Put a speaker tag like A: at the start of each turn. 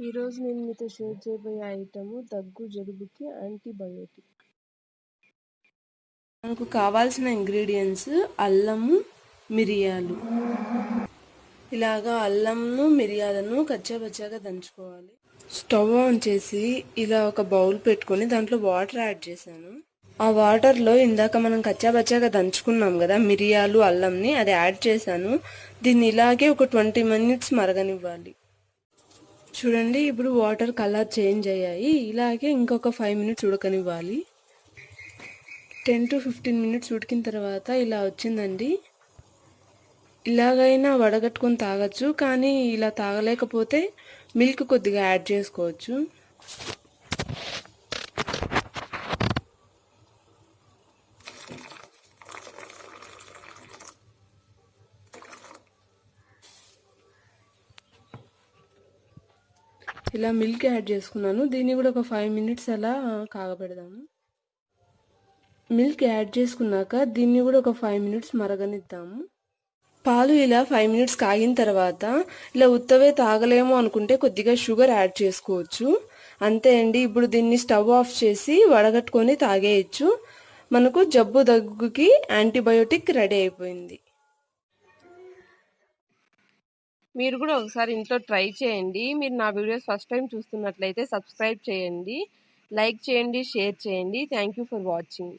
A: ఈరోజు నేను మీతో షేర్ చేయబోయే ఐటమ్ దగ్గు జలుబుకి యాంటీబయోటిక్. మనకు కావాల్సిన ఇంగ్రీడియంట్స్ అల్లము, మిరియాలు. ఇలాగా అల్లంను మిరియాలను కచ్చాపచ్చాగా దంచుకోవాలి. స్టవ్ ఆన్ చేసి ఇలా ఒక బౌల్ పెట్టుకొని దాంట్లో వాటర్ యాడ్ చేశాను. ఆ వాటర్లో ఇందాక మనం కచ్చాపచ్చాగా దంచుకున్నాం కదా మిరియాలు అల్లంని, అది యాడ్ చేశాను. దీన్ని ఇలాగే ఒక 20 minutes మరగనివ్వాలి. చూడండి, ఇప్పుడు వాటర్ కలర్ చేంజ్ అయ్యాయి. ఇలాగే ఇంకొక 5 minutes ఉడకనివ్వాలి. 10 to 15 minutes ఉడికిన తర్వాత ఇలా వచ్చిందండి. ఇలాగైనా వడగట్టుకొని తాగొచ్చు, కానీ ఇలా తాగలేకపోతే మిల్క్ కొద్దిగా యాడ్ చేసుకోవచ్చు. ఇలా మిల్క్ యాడ్ చేసుకున్నాను. దీన్ని కూడా ఒక 5 minutes అలా కాగబెడదాము. మిల్క్ యాడ్ చేసుకున్నాక దీన్ని కూడా ఒక 5 minutes మరగనిద్దాము. పాలు ఇలా 5 minutes కాగిన తర్వాత ఇలా ఉత్తవే తాగలేము అనుకుంటే కొద్దిగా షుగర్ యాడ్ చేసుకోవచ్చు. అంతే అండి. ఇప్పుడు దీన్ని స్టవ్ ఆఫ్ చేసి వడగట్టుకొని తాగేయచ్చు. మనకు జబ్బు దగ్గుకి యాంటీబయోటిక్ రెడీ అయిపోయింది. మీరు కూడా ఒకసారి ఇంట్లో ట్రై చేయండి. మీరు నా వీడియోస్ ఫస్ట్ టైం చూస్తున్నట్లయితే సబ్స్క్రైబ్ చేయండి, లైక్ చేయండి, షేర్ చేయండి. Thank you for watching.